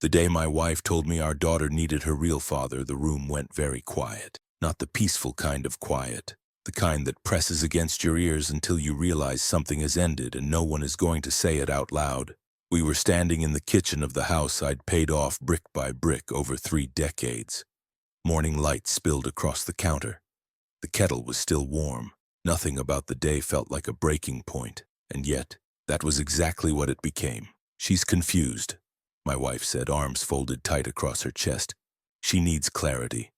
The day my wife told me our daughter needed her real father, the room went very quiet. Not the peaceful kind of quiet, the kind that presses against your ears until you realize something has ended and no one is going to say it out loud. We were standing in the kitchen of the house I'd paid off brick by brick over 3 decades. Morning light spilled across the counter. The kettle was still warm. Nothing about the day felt like a breaking point, and yet, that was exactly what it became. "She's confused," my wife said, arms folded tight across her chest. "She needs clarity.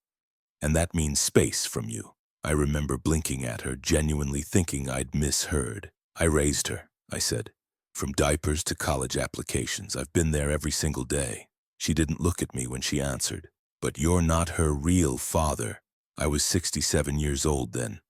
And that means space from you." I remember blinking at her, genuinely thinking I'd misheard. "I raised her," I said. "From diapers to college applications. I've been there every single day." She didn't look at me when she answered. "But you're not her real father." I was 67 years old then.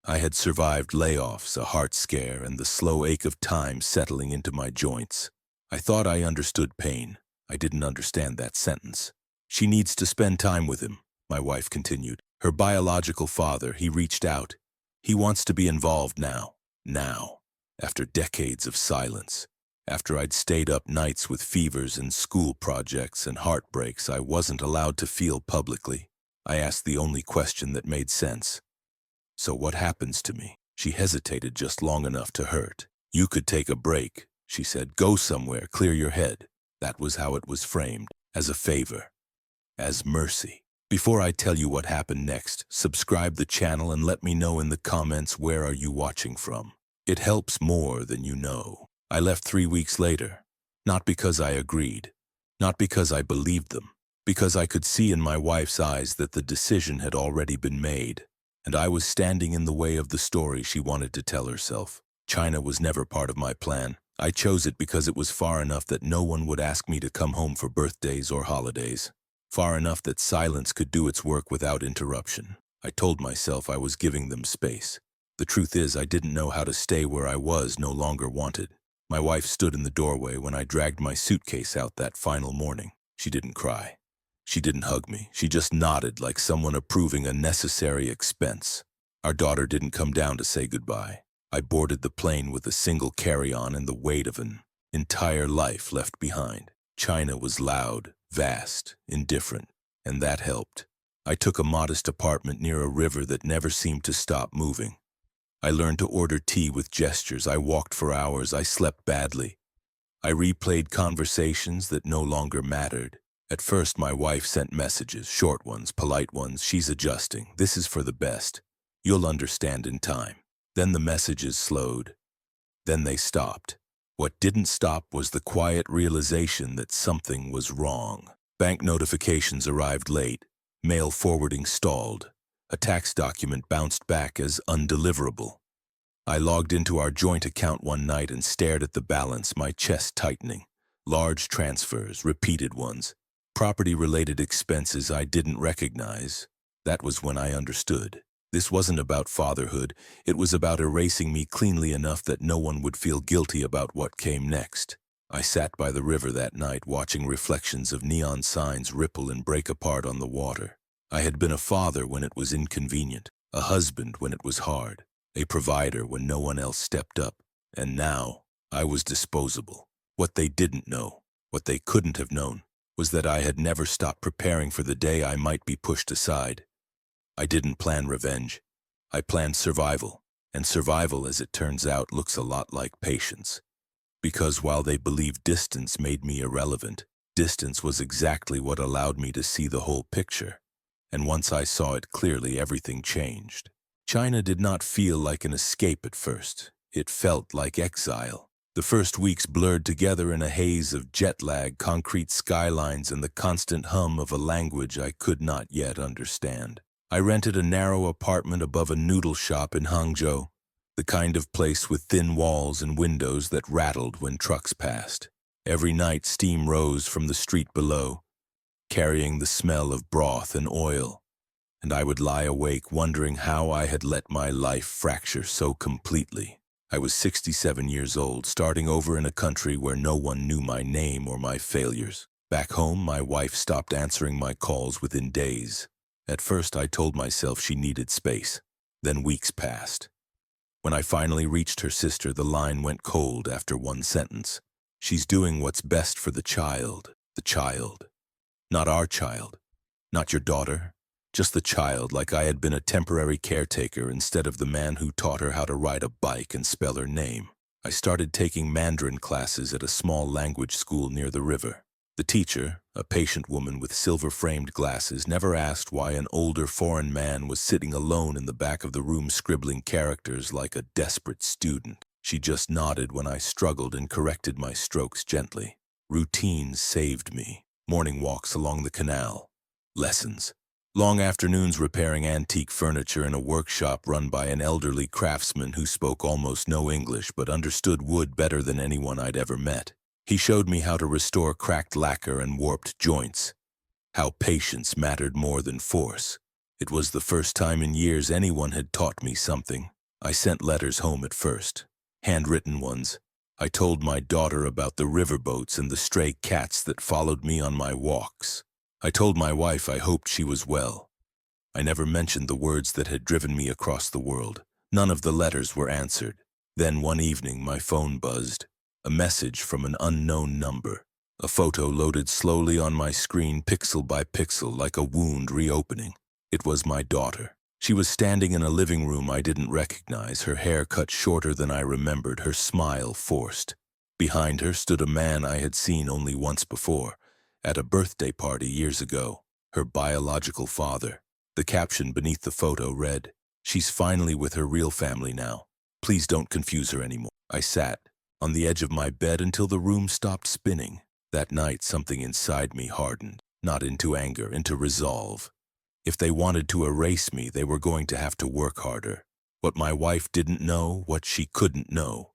I had survived layoffs, a heart scare, and the slow ache of time settling into my joints. I thought I understood pain. I didn't understand that sentence. "She needs to spend time with him," my wife continued. "Her biological father, he reached out. He wants to be involved now. Now. After decades of silence. After I'd stayed up nights with fevers and school projects and heartbreaks I wasn't allowed to feel publicly. I asked the only question that made sense. So what happens to me?" She hesitated just long enough to hurt. "You could take a break," she said. "Go somewhere, clear your head." That was how it was framed, as a favor, as mercy. Before I tell you what happened next, subscribe the channel and let me know in the comments where are you watching from. It helps more than you know. I left 3 weeks later, not because I agreed, not because I believed them, because I could see in my wife's eyes that the decision had already been made, and I was standing in the way of the story she wanted to tell herself. China was never part of my plan. I chose it because it was far enough that no one would ask me to come home for birthdays or holidays. Far enough that silence could do its work without interruption. I told myself I was giving them space. The truth is, I didn't know how to stay where I was no longer wanted. My wife stood in the doorway when I dragged my suitcase out that final morning. She didn't cry. She didn't hug me. She just nodded like someone approving a necessary expense. Our daughter didn't come down to say goodbye. I boarded the plane with a single carry-on and the weight of an entire life left behind. China was loud, vast, indifferent, and that helped. I took a modest apartment near a river that never seemed to stop moving. I learned to order tea with gestures. I walked for hours. I slept badly. I replayed conversations that no longer mattered. At first, my wife sent messages, short ones, polite ones. "She's adjusting. This is for the best. You'll understand in time." Then the messages slowed. Then they stopped. What didn't stop was the quiet realization that something was wrong. Bank notifications arrived late. Mail forwarding stalled. A tax document bounced back as undeliverable. I logged into our joint account one night and stared at the balance, my chest tightening. Large transfers, repeated ones. Property-related expenses I didn't recognize. That was when I understood. This wasn't about fatherhood. It was about erasing me cleanly enough that no one would feel guilty about what came next. I sat by the river that night, watching reflections of neon signs ripple and break apart on the water. I had been a father when it was inconvenient, a husband when it was hard, a provider when no one else stepped up, and now I was disposable. What they didn't know, what they couldn't have known, was that I had never stopped preparing for the day I might be pushed aside. I didn't plan revenge. I planned survival, and survival, as it turns out, looks a lot like patience. Because while they believed distance made me irrelevant, distance was exactly what allowed me to see the whole picture. And once I saw it clearly, everything changed. China did not feel like an escape at first. It felt like exile. The first weeks blurred together in a haze of jet lag, concrete skylines, and the constant hum of a language I could not yet understand. I rented a narrow apartment above a noodle shop in Hangzhou, the kind of place with thin walls and windows that rattled when trucks passed. Every night steam rose from the street below, carrying the smell of broth and oil, and I would lie awake wondering how I had let my life fracture so completely. I was 67 years old, starting over in a country where no one knew my name or my failures. Back home, my wife stopped answering my calls within days. At first, I told myself she needed space. Then weeks passed. When I finally reached her sister, the line went cold after one sentence. "She's doing what's best for the child." The child. Not our child. Not your daughter. Just the child, like I had been a temporary caretaker instead of the man who taught her how to ride a bike and spell her name. I started taking Mandarin classes at a small language school near the river. The teacher, a patient woman with silver-framed glasses, never asked why an older foreign man was sitting alone in the back of the room scribbling characters like a desperate student. She just nodded when I struggled and corrected my strokes gently. Routines saved me. Morning walks along the canal. Lessons. Long afternoons repairing antique furniture in a workshop run by an elderly craftsman who spoke almost no English but understood wood better than anyone I'd ever met. He showed me how to restore cracked lacquer and warped joints, how patience mattered more than force. It was the first time in years anyone had taught me something. I sent letters home at first, handwritten ones. I told my daughter about the riverboats and the stray cats that followed me on my walks. I told my wife I hoped she was well. I never mentioned the words that had driven me across the world. None of the letters were answered. Then one evening my phone buzzed. A message from an unknown number. A photo loaded slowly on my screen, pixel by pixel, like a wound reopening. It was my daughter. She was standing in a living room I didn't recognize, her hair cut shorter than I remembered, her smile forced. Behind her stood a man I had seen only once before, at a birthday party years ago, her biological father. The caption beneath the photo read, "She's finally with her real family now. Please don't confuse her anymore." I sat on the edge of my bed until the room stopped spinning. That night, something inside me hardened, not into anger, into resolve. If they wanted to erase me, they were going to have to work harder. What my wife didn't know, what she couldn't know,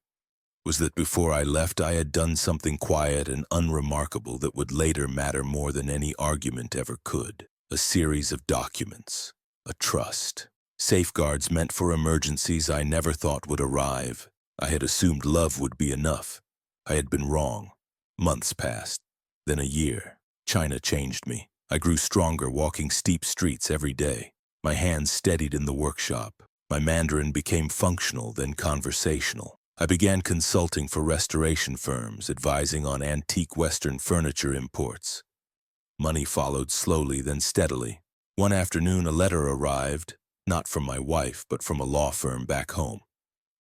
was that before I left, I had done something quiet and unremarkable that would later matter more than any argument ever could. A series of documents, a trust, safeguards meant for emergencies I never thought would arrive. I had assumed love would be enough. I had been wrong. Months passed, then a year. China changed me. I grew stronger, walking steep streets every day. My hands steadied in the workshop. My Mandarin became functional, then conversational. I began consulting for restoration firms, advising on antique Western furniture imports. Money followed slowly, then steadily. One afternoon, a letter arrived, not from my wife, but from a law firm back home.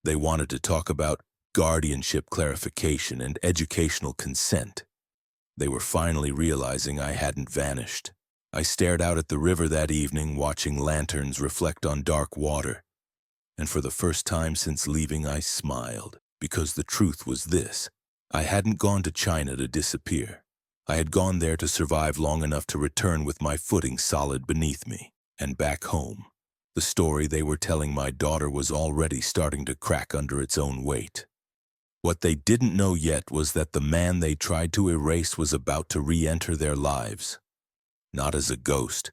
They wanted to talk about guardianship clarification and educational consent. They were finally realizing I hadn't vanished. I stared out at the river that evening, watching lanterns reflect on dark water. And for the first time since leaving, I smiled, because the truth was this. I hadn't gone to China to disappear. I had gone there to survive long enough to return with my footing solid beneath me. And back home, the story they were telling my daughter was already starting to crack under its own weight. What they didn't know yet was that the man they tried to erase was about to re-enter their lives. Not as a ghost,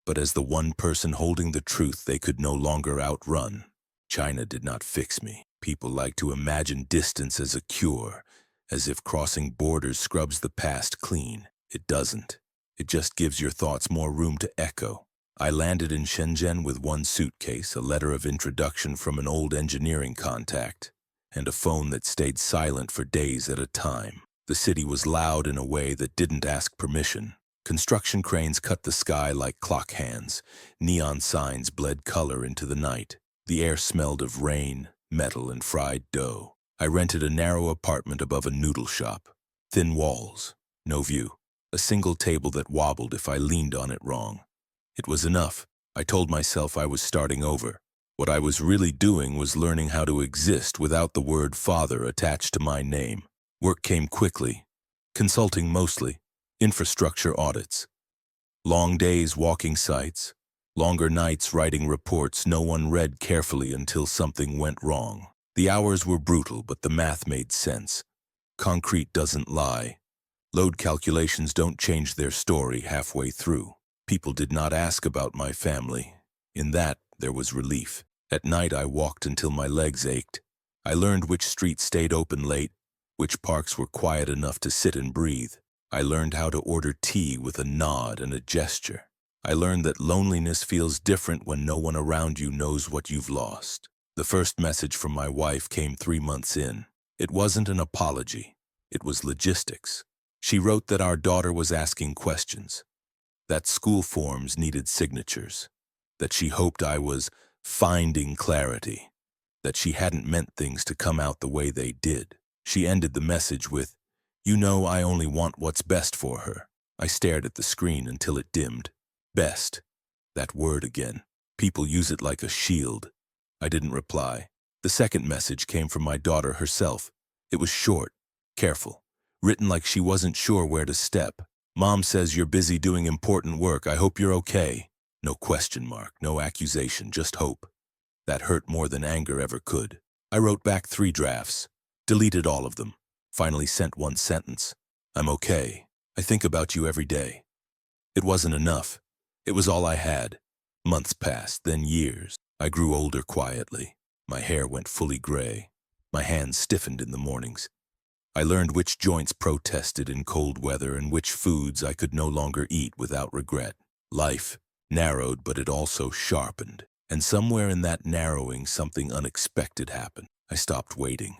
but as the one person holding the truth they could no longer outrun. China did not fix me. People like to imagine distance as a cure, as if crossing borders scrubs the past clean. It doesn't. It just gives your thoughts more room to echo. I landed in Shenzhen with one suitcase, a letter of introduction from an old engineering contact, and a phone that stayed silent for days at a time. The city was loud in a way that didn't ask permission. Construction cranes cut the sky like clock hands. Neon signs bled color into the night. The air smelled of rain, metal, and fried dough. I rented a narrow apartment above a noodle shop. Thin walls, no view. A single table that wobbled if I leaned on it wrong. It was enough. I told myself I was starting over. What I was really doing was learning how to exist without the word father attached to my name. Work came quickly. Consulting mostly. Infrastructure audits. Long days walking sites. Longer nights writing reports no one read carefully until something went wrong. The hours were brutal, but the math made sense. Concrete doesn't lie. Load calculations don't change their story halfway through. People did not ask about my family. In that, there was relief. At night, I walked until my legs ached. I learned which streets stayed open late, which parks were quiet enough to sit and breathe. I learned how to order tea with a nod and a gesture. I learned that loneliness feels different when no one around you knows what you've lost. The first message from my wife came 3 months in. It wasn't an apology. It was logistics. She wrote that our daughter was asking questions, that school forms needed signatures, that she hoped I was finding clarity, that she hadn't meant things to come out the way they did. She ended the message with, "You know I only want what's best for her." I stared at the screen until it dimmed. Best. That word again. People use it like a shield. I didn't reply. The second message came from my daughter herself. It was short, careful, written like she wasn't sure where to step. "Mom says you're busy doing important work. I hope you're okay." No question mark, no accusation, just hope. That hurt more than anger ever could. I wrote back 3 drafts, deleted all of them, finally sent one sentence. "I'm okay. I think about you every day." It wasn't enough. It was all I had. Months passed, then years. I grew older quietly. My hair went fully gray. My hands stiffened in the mornings. I learned which joints protested in cold weather and which foods I could no longer eat without regret. Life narrowed, but it also sharpened. And somewhere in that narrowing, something unexpected happened. I stopped waiting.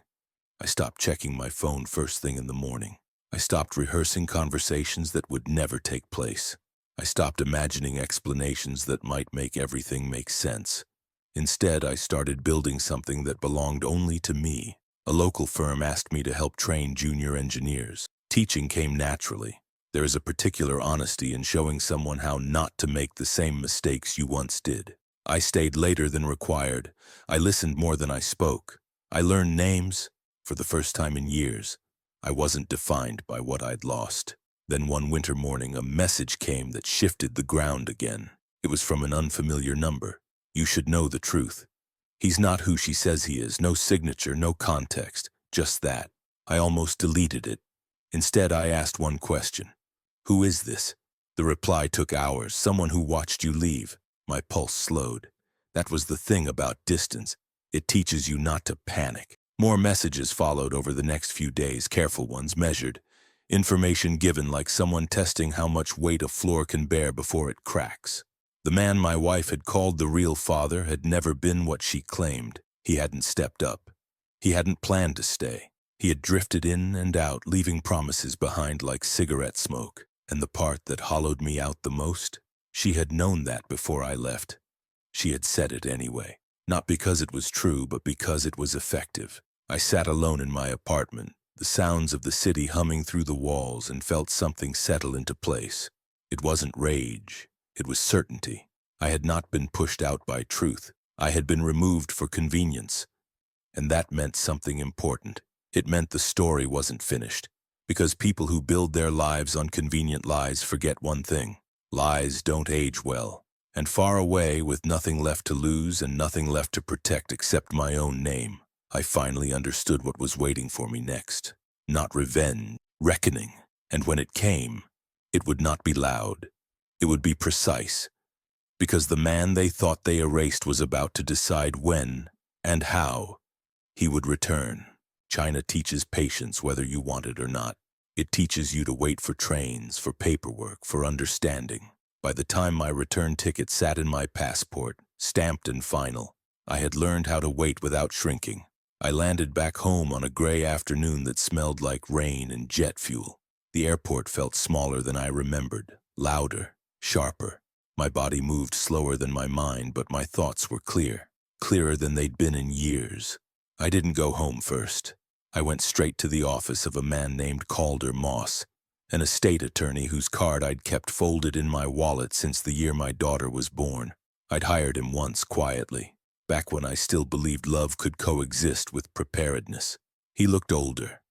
I stopped checking my phone first thing in the morning. I stopped rehearsing conversations that would never take place. I stopped imagining explanations that might make everything make sense. Instead, I started building something that belonged only to me. A local firm asked me to help train junior engineers. Teaching came naturally. There is a particular honesty in showing someone how not to make the same mistakes you once did. I stayed later than required. I listened more than I spoke. I learned names for the first time in years. I wasn't defined by what I'd lost. Then one winter morning, a message came that shifted the ground again. It was from an unfamiliar number. "You should know the truth. He's not who she says he is. No signature, no context, just that." I almost deleted it. Instead, I asked one question. "Who is this?" The reply took hours. "Someone who watched you leave." My pulse slowed. That was the thing about distance. It teaches you not to panic. More messages followed over the next few days, careful ones, measured. Information given like someone testing how much weight a floor can bear before it cracks. The man my wife had called the real father had never been what she claimed. He hadn't stepped up. He hadn't planned to stay. He had drifted in and out, leaving promises behind like cigarette smoke. And the part that hollowed me out the most? She had known that before I left. She had said it anyway. Not because it was true, but because it was effective. I sat alone in my apartment, the sounds of the city humming through the walls, and felt something settle into place. It wasn't rage. It was certainty. I had not been pushed out by truth. I had been removed for convenience. And that meant something important. It meant the story wasn't finished. Because people who build their lives on convenient lies forget one thing. Lies don't age well. And far away, with nothing left to lose and nothing left to protect except my own name, I finally understood what was waiting for me next. Not revenge, reckoning. And when it came, it would not be loud. It would be precise. Because the man they thought they erased was about to decide when and how he would return. China teaches patience whether you want it or not. It teaches you to wait for trains, for paperwork, for understanding. By the time my return ticket sat in my passport, stamped and final, I had learned how to wait without shrinking. I landed back home on a gray afternoon that smelled like rain and jet fuel. The airport felt smaller than I remembered, louder, sharper. My body moved slower than my mind, but my thoughts were clear, clearer than they'd been in years. I didn't go home first. I went straight to the office of a man named Calder Moss, an estate attorney whose card I'd kept folded in my wallet since the year my daughter was born. I'd hired him once quietly, back when I still believed love could coexist with preparedness. He looked older.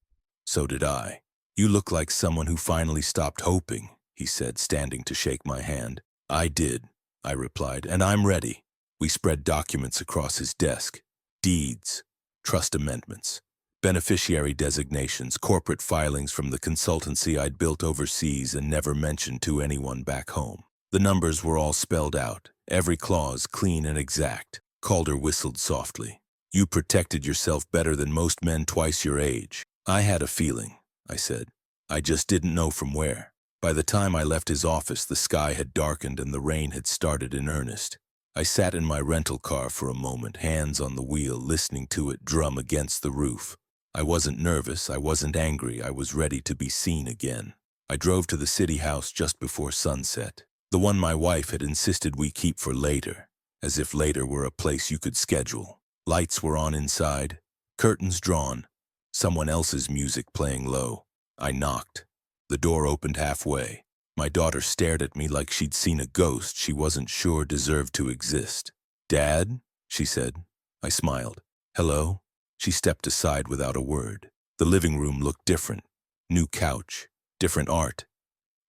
So did I. "You look like someone who finally stopped hoping," he said, standing to shake my hand. "I did," I replied, "and I'm ready." We spread documents across his desk. Deeds, trust amendments, beneficiary designations, corporate filings from the consultancy I'd built overseas and never mentioned to anyone back home. The numbers were all spelled out, every clause clean and exact. Calder whistled softly. "You protected yourself better than most men twice your age." "I had a feeling," I said. "I just didn't know from where." By the time I left his office, the sky had darkened and the rain had started in earnest. I sat in my rental car for a moment, hands on the wheel, listening to it drum against the roof. I wasn't nervous, I wasn't angry, I was ready to be seen again. I drove to the city house just before sunset, the one my wife had insisted we keep for later, as if later were a place you could schedule. Lights were on inside, curtains drawn, someone else's music playing low. I knocked. The door opened halfway. My daughter stared at me like she'd seen a ghost she wasn't sure deserved to exist. "Dad?" she said. I smiled. "Hello?" She stepped aside without a word. The living room looked different. New couch, different art.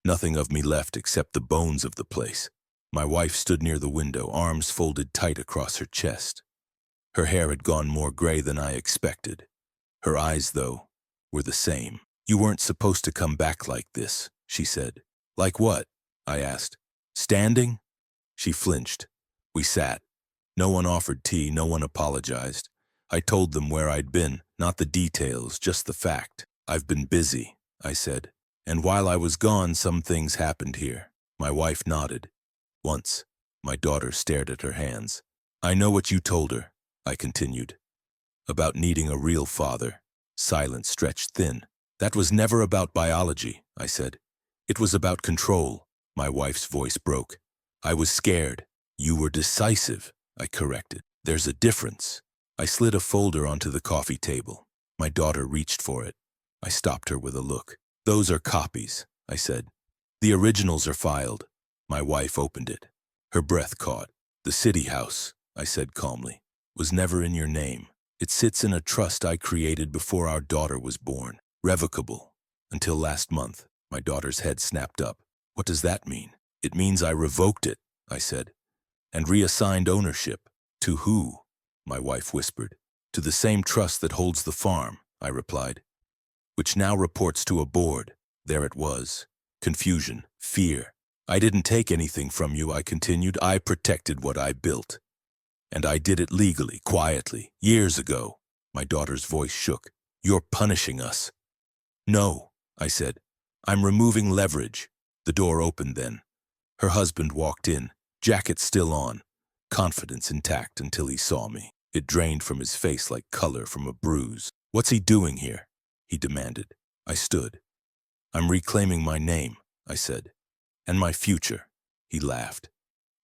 Nothing of me left except the bones of the place. My wife stood near the window, arms folded tight across her chest. Her hair had gone more gray than I expected. Her eyes, though, were the same. "You weren't supposed to come back like this," she said. "Like what?" I asked. "Standing?" She flinched. We sat. No one offered tea, no one apologized. I told them where I'd been, not the details, just the fact. "I've been busy," I said. "And while I was gone, some things happened here." My wife nodded. "Once." My daughter stared at her hands. "I know what you told her," I continued. "About needing a real father." Silence stretched thin. "That was never about biology," I said. "It was about control." My wife's voice broke. "I was scared." "You were decisive," I corrected. "There's a difference." I slid a folder onto the coffee table. My daughter reached for it. I stopped her with a look. "Those are copies," I said. "The originals are filed." My wife opened it. Her breath caught. "The city house," I said calmly, "was never in your name. It sits in a trust I created before our daughter was born. Revocable. Until last month." My daughter's head snapped up. "What does that mean?" "It means I revoked it," I said, "and reassigned ownership." "To who?" my wife whispered. "To the same trust that holds the farm," I replied, "which now reports to a board." There it was. Confusion, fear. "I didn't take anything from you," I continued. "I protected what I built. And I did it legally, quietly, years ago." My daughter's voice shook. "You're punishing us." "No," I said. "I'm removing leverage." The door opened then. Her husband walked in, jacket still on, confidence intact until he saw me. It drained from his face like color from a bruise. "What's he doing here?" he demanded. I stood. "I'm reclaiming my name," I said. "And my future." He laughed.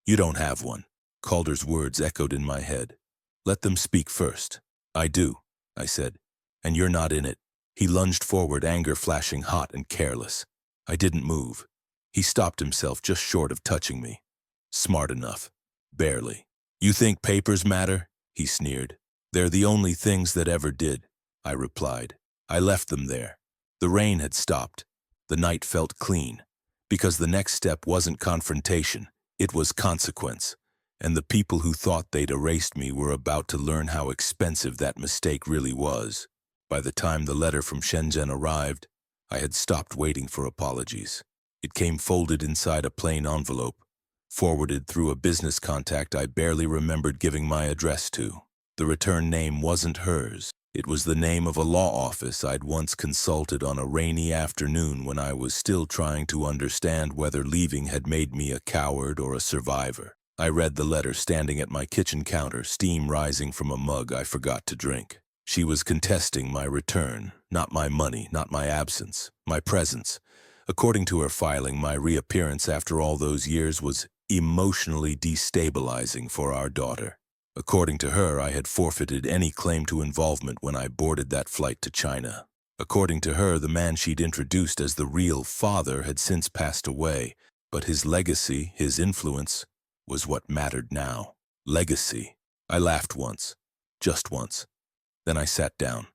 "You don't have one." Calder's words echoed in my head. "Let them speak first." "I do," I said. "And you're not in it." He lunged forward, anger flashing hot and careless. I didn't move. He stopped himself just short of touching me. "Smart enough." "Barely." "You think papers matter?" he sneered. "They're the only things that ever did," I replied. I left them there. The rain had stopped. The night felt clean, because the next step wasn't confrontation, it was consequence. And the people who thought they'd erased me were about to learn how expensive that mistake really was. By the time the letter from Shenzhen arrived, I had stopped waiting for apologies. It came folded inside a plain envelope, forwarded through a business contact I barely remembered giving my address to. The return name wasn't hers. It was the name of a law office I'd once consulted on a rainy afternoon when I was still trying to understand whether leaving had made me a coward or a survivor. I read the letter standing at my kitchen counter, steam rising from a mug I forgot to drink. She was contesting my return, not my money, not my absence, my presence. According to her filing, my reappearance after all those years was emotionally destabilizing for our daughter. According to her, I had forfeited any claim to involvement when I boarded that flight to China. According to her, the man she'd introduced as the real father had since passed away, but his legacy, his influence, was what mattered now. Legacy. I laughed once. Just once. Then I sat down,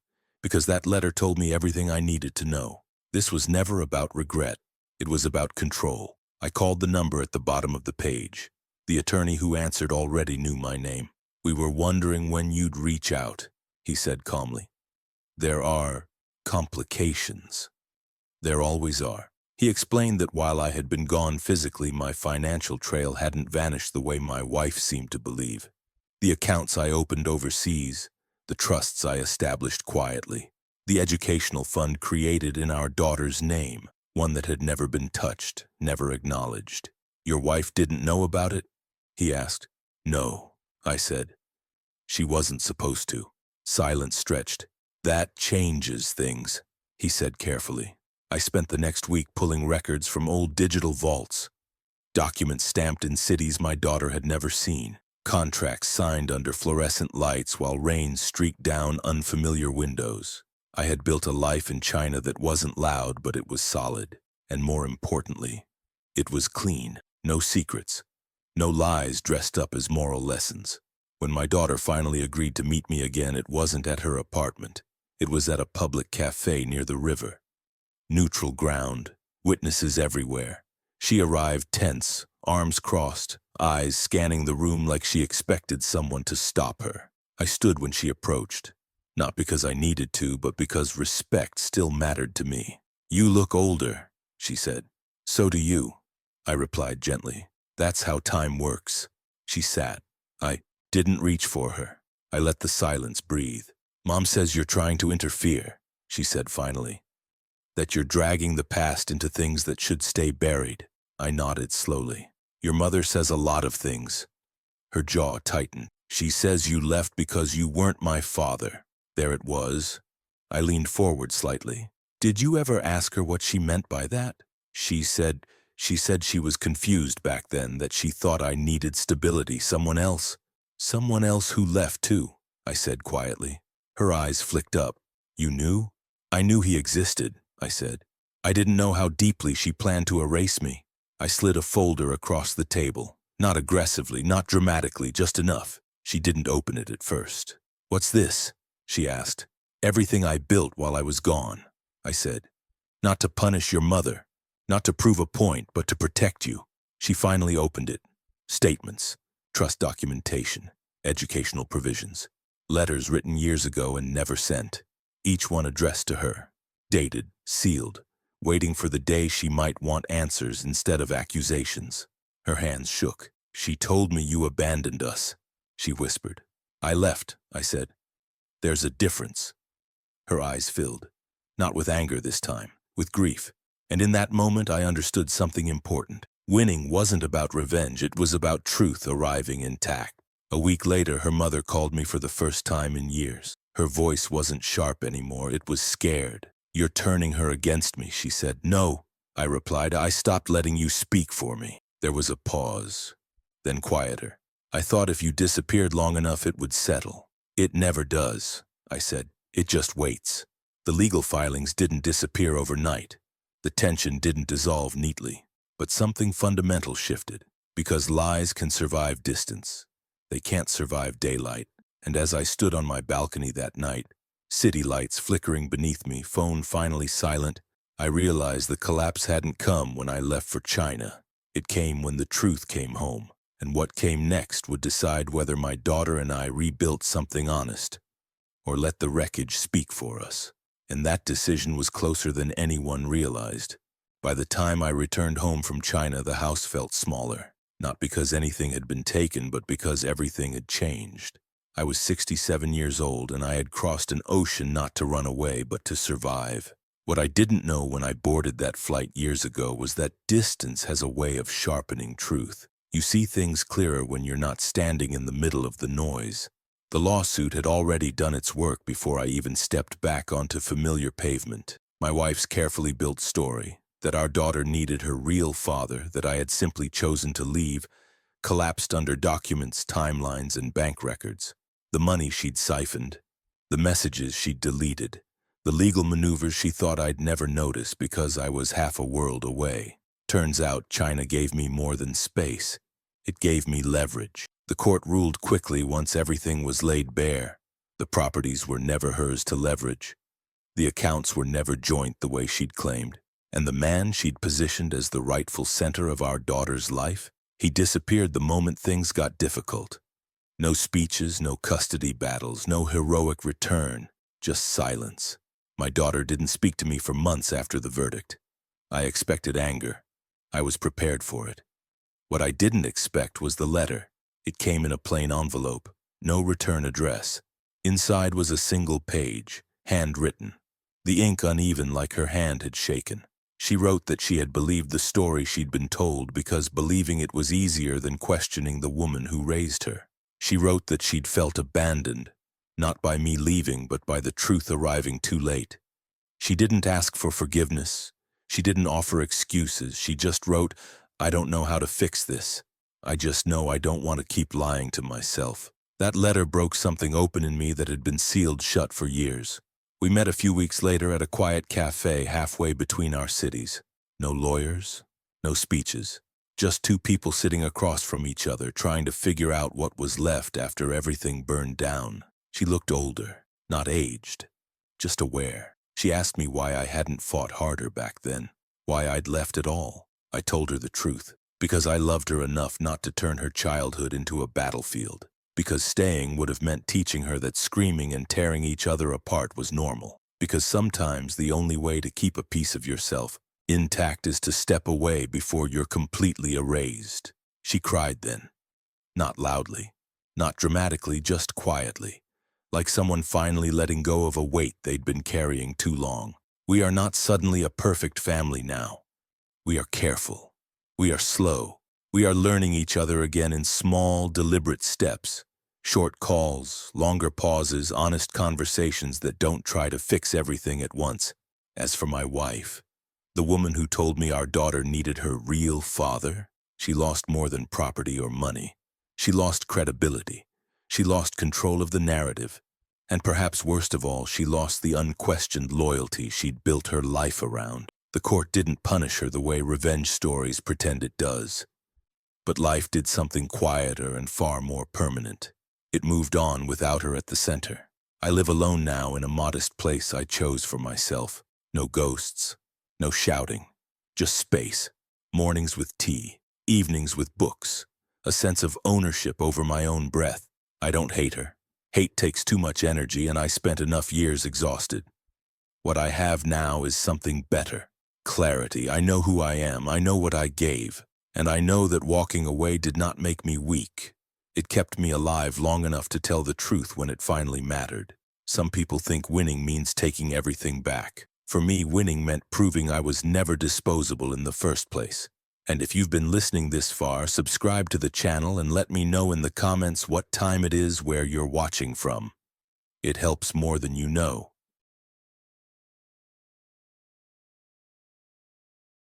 because that letter told me everything I needed to know. This was never about regret. It was about control. I called the number at the bottom of the page. The attorney who answered already knew my name. "We were wondering when you'd reach out," he said calmly. "There are complications." "There always are." He explained that while I had been gone physically, my financial trail hadn't vanished the way my wife seemed to believe. The accounts I opened overseas, the trusts I established quietly, the educational fund created in our daughter's name, one that had never been touched, never acknowledged. "Your wife didn't know about it?" he asked. "No," I said. "She wasn't supposed to." Silence stretched. "That changes things," he said carefully. I spent the next week pulling records from old digital vaults, documents stamped in cities my daughter had never seen, contracts signed under fluorescent lights while rain streaked down unfamiliar windows. I had built a life in China that wasn't loud, but it was solid. And more importantly, it was clean. No secrets. No lies dressed up as moral lessons. When my daughter finally agreed to meet me again, it wasn't at her apartment. It was at a public cafe near the river. Neutral ground, witnesses everywhere. She arrived tense, arms crossed, eyes scanning the room like she expected someone to stop her. I stood when she approached, not because I needed to, but because respect still mattered to me. "You look older," she said. "So do you," I replied gently. "That's how time works." She sat. I didn't reach for her. I let the silence breathe. "Mom says you're trying to interfere," she said finally. "That you're dragging the past into things that should stay buried." I nodded slowly. "Your mother says a lot of things." Her jaw tightened. "She says you left because you weren't my father." There it was. I leaned forward slightly. "Did you ever ask her what she meant by that?" She said she was confused back then, that she thought I needed stability. Someone else who left too," I said quietly. Her eyes flicked up. "You knew?" "I knew he existed," I said. "I didn't know how deeply she planned to erase me." I slid a folder across the table. Not aggressively, not dramatically, just enough. She didn't open it at first. "What's this?" she asked. "Everything I built while I was gone," I said. "Not to punish your mother, not to prove a point, but to protect you." She finally opened it. Statements, trust documentation, educational provisions, letters written years ago and never sent, each one addressed to her, dated, sealed, waiting for the day she might want answers instead of accusations. Her hands shook. "She told me you abandoned us," she whispered. "I left," I said. "There's a difference." Her eyes filled, not with anger this time, with grief. And in that moment I understood something important. Winning wasn't about revenge, it was about truth arriving intact. A week later, her mother called me for the first time in years. Her voice wasn't sharp anymore, it was scared. "You're turning her against me," she said. "No," I replied. "I stopped letting you speak for me." There was a pause, then quieter. "I thought if you disappeared long enough it would settle." "It never does," I said. "It just waits." The legal filings didn't disappear overnight. The tension didn't dissolve neatly. But something fundamental shifted. Because lies can survive distance, they can't survive daylight. And as I stood on my balcony that night, city lights flickering beneath me, phone finally silent, I realized the collapse hadn't come when I left for China. It came when the truth came home. And what came next would decide whether my daughter and I rebuilt something honest, or let the wreckage speak for us. And that decision was closer than anyone realized. By the time I returned home from China, the house felt smaller. Not because anything had been taken, but because everything had changed. I was 67 years old, and I had crossed an ocean not to run away, but to survive. What I didn't know when I boarded that flight years ago was that distance has a way of sharpening truth. You see things clearer when you're not standing in the middle of the noise. The lawsuit had already done its work before I even stepped back onto familiar pavement. My wife's carefully built story, that our daughter needed her real father, that I had simply chosen to leave, collapsed under documents, timelines, and bank records. The money she'd siphoned, the messages she'd deleted, the legal maneuvers she thought I'd never notice because I was half a world away. Turns out China gave me more than space. It gave me leverage. The court ruled quickly once everything was laid bare. The properties were never hers to leverage. The accounts were never joint the way she'd claimed. And the man she'd positioned as the rightful center of our daughter's life, he disappeared the moment things got difficult. No speeches, no custody battles, no heroic return, just silence. My daughter didn't speak to me for months after the verdict. I expected anger. I was prepared for it. What I didn't expect was the letter. It came in a plain envelope, no return address. Inside was a single page, handwritten, the ink uneven like her hand had shaken. She wrote that she had believed the story she'd been told because believing it was easier than questioning the woman who raised her. She wrote that she'd felt abandoned, not by me leaving, but by the truth arriving too late. She didn't ask for forgiveness, She didn't offer excuses. She just wrote, "I don't know how to fix this. I just know I don't want to keep lying to myself." That letter broke something open in me that had been sealed shut for years. We met a few weeks later at a quiet cafe halfway between our cities. No lawyers, no speeches, just two people sitting across from each other trying to figure out what was left after everything burned down. She looked older, not aged, just aware. She asked me why I hadn't fought harder back then, why I'd left it all. I told her the truth, because I loved her enough not to turn her childhood into a battlefield. Because staying would have meant teaching her that screaming and tearing each other apart was normal. Because sometimes the only way to keep a piece of yourself intact is to step away before you're completely erased. She cried then. Not loudly, not dramatically, just quietly, like someone finally letting go of a weight they'd been carrying too long. We are not suddenly a perfect family now. We are careful. We are slow. We are learning each other again in small, deliberate steps. Short calls, longer pauses, honest conversations that don't try to fix everything at once. As for my wife, the woman who told me our daughter needed her real father, she lost more than property or money. She lost credibility. She lost control of the narrative. And perhaps worst of all, she lost the unquestioned loyalty she'd built her life around. The court didn't punish her the way revenge stories pretend it does. But life did something quieter and far more permanent. It moved on without her at the center. I live alone now in a modest place I chose for myself. No ghosts, no shouting, just space. Mornings with tea, evenings with books, a sense of ownership over my own breath. I don't hate her. Hate takes too much energy, and I spent enough years exhausted. What I have now is something better. Clarity. I know who I am. I know what I gave. And I know that walking away did not make me weak. It kept me alive long enough to tell the truth when it finally mattered. Some people think winning means taking everything back. For me, winning meant proving I was never disposable in the first place. And if you've been listening this far, subscribe to the channel and let me know in the comments what time it is where you're watching from. It helps more than you know.